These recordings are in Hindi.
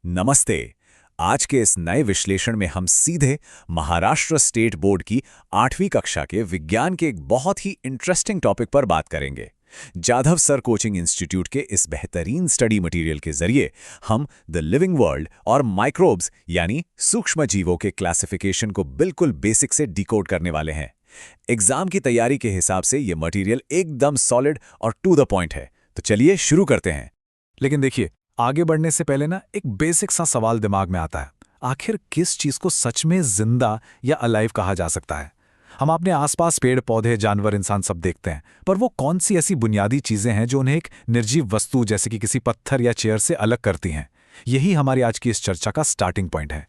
नमस्ते। आज के इस नए विश्लेषण में हम सीधे महाराष्ट्र स्टेट बोर्ड की 8वीं कक्षा के विज्ञान के एक बहुत ही इंटरेस्टिंग टॉपिक पर बात करेंगे। जाधव सर कोचिंग इंस्टीट्यूट के इस बेहतरीन स्टडी मटेरियल के जरिए हम द लिविंग वर्ल्ड और माइक्रोब्स यानी सूक्ष्म जीवों के क्लासिफिकेशन को बिल्कुल बेसिक से डिकोड करने वाले हैं। एग्जाम की तैयारी के हिसाब से ये मटेरियल एकदम सॉलिड और टू द पॉइंट है। तो चलिए शुरू करते हैं। लेकिन देखिए, आगे बढ़ने से पहले ना एक बेसिक सा सवाल दिमाग में आता है। आखिर किस चीज को सच में जिंदा या अलाइव कहा जा सकता है? हम अपने आसपास पेड़ पौधे जानवर इंसान सब देखते हैं, पर वो कौन सी ऐसी बुनियादी चीजें हैं जो उन्हें एक निर्जीव वस्तु जैसे कि किसी पत्थर या चेयर से अलग करती हैं? यही हमारी आज की इस चर्चा का स्टार्टिंग पॉइंट है।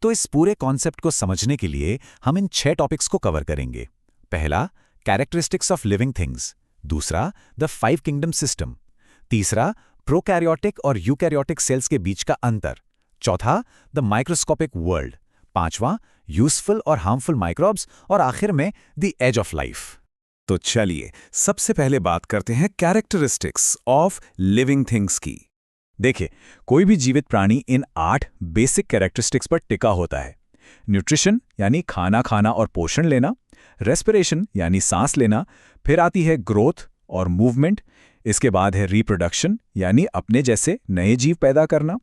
तो इस पूरे कॉन्सेप्ट को समझने के लिए हम इन 6 टॉपिक्स को कवर करेंगे। पहला, कैरेक्टरिस्टिक्स ऑफ लिविंग थिंग्स। दूसरा, द 5 किंगडम सिस्टम। तीसरा, प्रोकैरियोटिक और यूकैरियोटिक सेल्स के बीच का अंतर। चौथा, द माइक्रोस्कोपिक वर्ल्ड। पांचवां, यूजफुल और हार्मफुल माइक्रोब्स। और आखिर में द एज ऑफ लाइफ। तो चलिए सबसे पहले बात करते हैं कैरेक्टरिस्टिक्स ऑफ लिविंग थिंग्स की। देखिए, कोई भी जीवित प्राणी इन 8 बेसिक कैरेक्टरिस्टिक्स पर टिका होता है। न्यूट्रिशन यानी खाना खाना और पोषण लेना, रेस्पिरेशन यानी सांस लेना, फिर आती है ग्रोथ और मूवमेंट, इसके बाद है रिप्रोडक्शन यानी अपने जैसे नए जीव पैदा करना,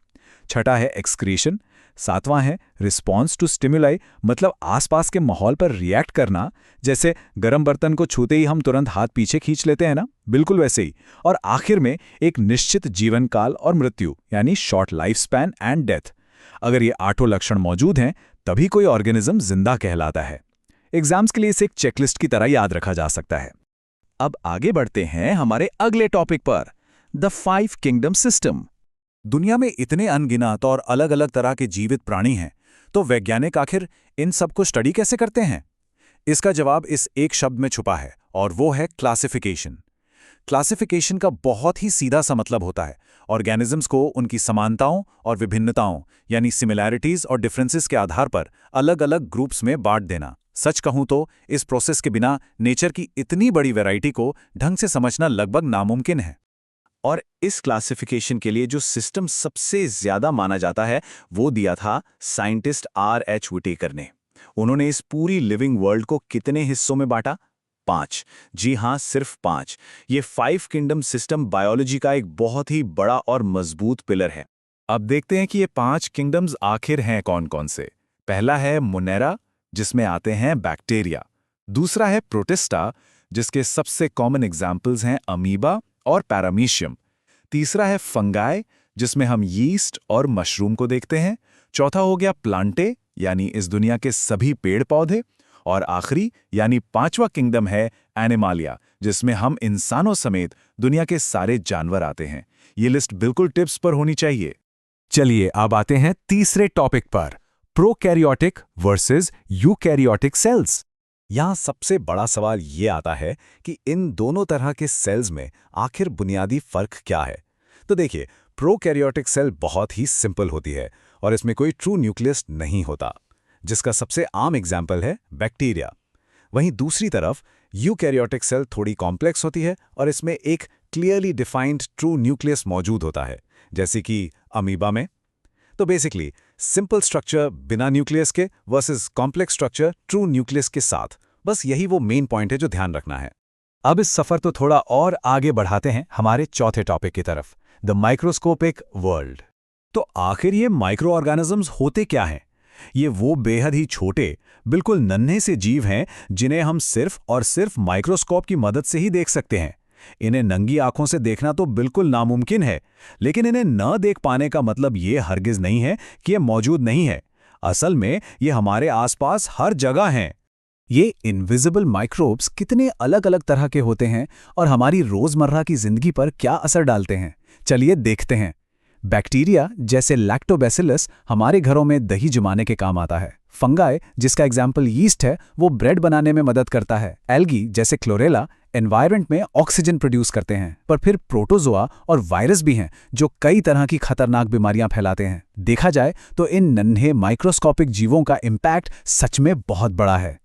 छठा है एक्सक्रीशन, सातवां है रिस्पॉन्स टू स्टिमुलाई मतलब आसपास के माहौल पर रिएक्ट करना, जैसे गर्म बर्तन को छूते ही हम तुरंत हाथ पीछे खींच लेते हैं ना, बिल्कुल वैसे ही। और आखिर में एक निश्चित जीवन काल और मृत्यु यानी short life span and death. अगर ये 8 लक्षण मौजूद हैं तभी कोई ऑर्गेनिज्म जिंदा कहलाता है। एग्जाम्स के लिए इसे एक चेकलिस्ट की तरह याद रखा जा सकता है। अब आगे बढ़ते हैं हमारे अगले टॉपिक पर, द 5 किंगडम सिस्टम। दुनिया में इतने अनगिनत और अलग अलग तरह के जीवित प्राणी हैं, तो वैज्ञानिक आखिर इन सबको स्टडी कैसे करते हैं? इसका जवाब इस एक शब्द में छुपा है और वो है क्लासिफिकेशन। क्लासिफिकेशन का बहुत ही सीधा सा मतलब होता है ऑर्गेनिजम्स को उनकी समानताओं और विभिन्नताओं यानी सिमिलैरिटीज और डिफरेंसेस के आधार पर अलग अलग ग्रुप्स में बांट देना। सच कहूं तो इस प्रोसेस के बिना नेचर की इतनी बड़ी वैरायटी को ढंग से समझना लगभग नामुमकिन है। और इस क्लासिफिकेशन के लिए जो सिस्टम सबसे ज्यादा माना जाता है वो दिया था साइंटिस्ट R.H. विटेकर ने। उन्होंने इस पूरी लिविंग वर्ल्ड को कितने हिस्सों में बांटा? 5। जी हां, सिर्फ 5। ये 5 किंगडम सिस्टम बायोलॉजी का एक बहुत ही बड़ा और मजबूत पिलर है। अब देखते हैं कि ये 5 किंगडम्स आखिर हैं कौन कौन से। पहला है मोनेरा, जिसमें आते हैं बैक्टीरिया। दूसरा है प्रोटिस्टा, जिसके सबसे कॉमन एग्जाम्पल्स हैं अमीबा और पैरामीशियम। तीसरा है फंगाई, जिसमें हम यीस्ट और मशरूम को देखते हैं। चौथा हो गया प्लांटे, यानी इस दुनिया के सभी पेड़ पौधे। और आखिरी यानी 5वां किंगडम है एनिमालिया, जिसमें हम इंसानों समेत दुनिया के सारे जानवर आते हैं। ये लिस्ट बिल्कुल टिप्स पर होनी चाहिए। चलिए अब आते हैं तीसरे टॉपिक पर, प्रोकैरियोटिक वर्सेस यूकैरियोटिक सेल्स। यहां सबसे बड़ा सवाल ये आता है कि इन दोनों तरह के सेल्स में आखिर बुनियादी फर्क क्या है। तो देखिए, प्रोकैरियोटिक सेल बहुत ही सिंपल होती है और इसमें कोई ट्रू न्यूक्लियस नहीं होता, जिसका सबसे आम एग्जाम्पल है बैक्टीरिया। वहीं दूसरी तरफ यूकैरियोटिक सेल थोड़ी कॉम्प्लेक्स होती है और इसमें एक क्लियरली डिफाइंड ट्रू न्यूक्लियस मौजूद होता है, जैसे कि अमीबा में। तो बेसिकली सिंपल स्ट्रक्चर बिना न्यूक्लियस के versus complex structure true nucleus के साथ, बस यही वो मेन पॉइंट है जो ध्यान रखना है। अब इस सफर तो थोड़ा और आगे बढ़ाते हैं हमारे चौथे टॉपिक की तरफ, द माइक्रोस्कोपिक वर्ल्ड। तो आखिर ये माइक्रो ऑर्गेनिजम्स होते क्या हैं? ये वो बेहद ही छोटे, बिल्कुल नन्हे से जीव हैं जिन्हें हम सिर्फ और सिर्फ माइक्रोस्कोप की मदद से ही देख सकते हैं। इन्हें नंगी आंखों से देखना तो बिल्कुल नामुमकिन है, लेकिन इन्हें न देख पाने का मतलब ये हरगिज नहीं है कि ये मौजूद नहीं है। असल में ये हमारे आसपास हर जगह हैं। ये इनविजिबल माइक्रोब्स कितने अलग अलग तरह के होते हैं और हमारी रोजमर्रा की जिंदगी पर क्या असर डालते हैं, चलिए देखते हैं। बैक्टीरिया जैसे लैक्टोबैसिलस हमारे घरों में दही जमाने के काम आता है। फंगाई, जिसका एग्जाम्पल यीस्ट है, वो ब्रेड बनाने में मदद करता है। एल्गी जैसे क्लोरेला एनवायरनमेंट में ऑक्सीजन प्रोड्यूस करते हैं। पर फिर प्रोटोजोआ और वायरस भी हैं जो कई तरह की खतरनाक बीमारियां फैलाते हैं। देखा जाए तो इन नन्हे माइक्रोस्कोपिक जीवों का इम्पैक्ट सच में बहुत बड़ा है।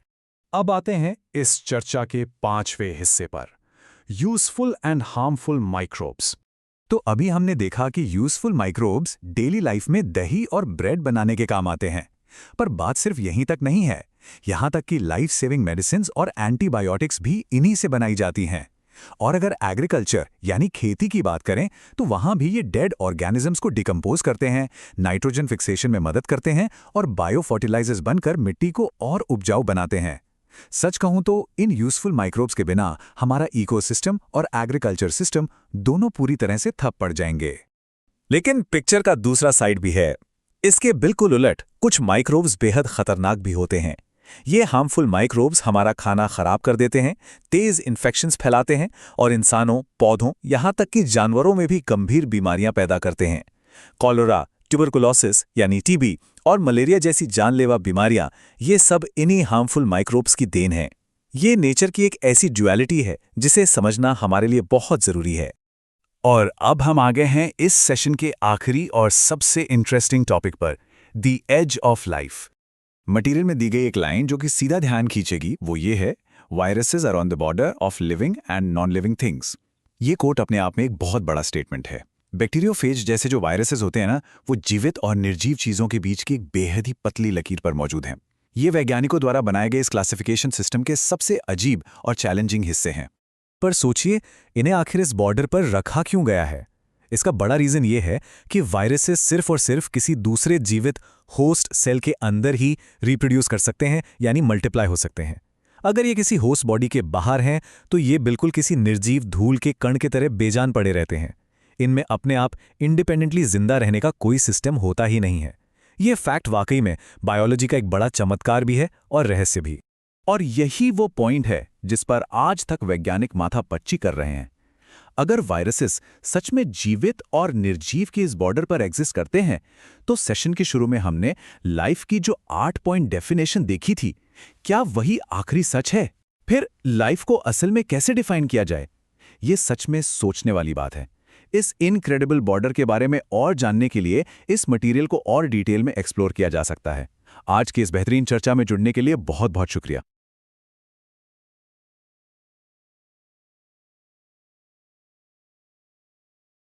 अब आते हैं इस चर्चा के 5वें हिस्से पर, यूजफुल एंड हार्मफुल माइक्रोब्स। तो अभी हमने देखा कि यूजफुल माइक्रोब्स डेली लाइफ में दही और ब्रेड बनाने के काम आते हैं। पर बात सिर्फ यहीं तक नहीं है, यहाँ तक कि लाइफ सेविंग मेडिसिन्स और एंटीबायोटिक्स भी इन्हीं से बनाई जाती हैं। और अगर एग्रीकल्चर यानी खेती की बात करें तो वहाँ भी ये डेड ऑर्गेनिजम्स को डिकम्पोज करते हैं, नाइट्रोजन फिक्सेशन में मदद करते हैं और बायो फर्टिलाइजर्स बनकर मिट्टी को और उपजाऊ बनाते हैं। सच कहूं तो इन यूजफुल माइक्रोब्स के बिना हमारा इकोसिस्टम और एग्रीकल्चर सिस्टम दोनों पूरी तरह से ठप पड़ जाएंगे। लेकिन पिक्चर का दूसरा साइड भी है। इसके बिल्कुल उलट कुछ माइक्रोब्स बेहद खतरनाक भी होते हैं। ये हार्मफुल माइक्रोब्स हमारा खाना खराब कर देते हैं, तेज इन्फेक्शंस फैलाते हैं और इंसानों, पौधों, यहाँ तक कि जानवरों में भी गंभीर बीमारियां पैदा करते हैं। कॉलेरा, ट्यूबरकुलोसिस यानी टीबी और मलेरिया जैसी जानलेवा बीमारियां, ये सब इन्हीं हार्मफुल माइक्रोब्स की देन है। ये नेचर की एक ऐसी ड्युअलिटी है जिसे समझना हमारे लिए बहुत जरूरी है। और अब हम आ गए हैं इस सेशन के आखिरी और सबसे इंटरेस्टिंग टॉपिक पर, the age of life. Material में दी गई एक लाइन जो कि सीधा ध्यान खींचेगी, वो ये है, viruses are on the border of living and non living things. ये कोट अपने आप में एक बहुत बड़ा स्टेटमेंट है। बैक्टीरियोफेज जैसे जो वायरसेस होते हैं ना, वो जीवित और निर्जीव चीजों के बीच की एक बेहद ही पतली लकीर पर मौजूद हैं। ये वैज्ञानिकों द्वारा बनाए गए इस क्लासिफिकेशन सिस्टम के सबसे अजीब और चैलेंजिंग हिस्से हैं। पर सोचिए, इन्हें आखिर इस बॉर्डर पर रखा क्यों गया है? इसका बड़ा रीजन ये है कि वायरसेस सिर्फ और सिर्फ किसी दूसरे जीवित होस्ट सेल के अंदर ही रिप्रोड्यूस कर सकते हैं, यानी मल्टीप्लाई हो सकते हैं। अगर ये किसी होस्ट बॉडी के बाहर हैं तो ये बिल्कुल किसी निर्जीव धूल के कण की तरह बेजान पड़े रहते हैं। इनमें अपने आप इंडिपेंडेंटली जिंदा रहने का कोई सिस्टम होता ही नहीं है। ये फैक्ट वाकई में बायोलॉजी का एक बड़ा चमत्कार भी है और रहस्य भी। और यही वो पॉइंट है जिस पर आज तक वैज्ञानिक माथापच्ची कर रहे हैं। अगर वायरसेस सच में जीवित और निर्जीव के इस बॉर्डर पर एग्जिस्ट करते हैं, तो सेशन के शुरू में हमने लाइफ की जो 8 पॉइंट डेफिनेशन देखी थी, क्या वही आखिरी सच है? फिर लाइफ को असल में कैसे डिफाइन किया जाए? ये सच में सोचने वाली बात है। इस इनक्रेडिबल बॉर्डर के बारे में और जानने के लिए इस मटेरियल को और डिटेल में एक्सप्लोर किया जा सकता है। आज की इस बेहतरीन चर्चा में जुड़ने के लिए बहुत बहुत शुक्रिया।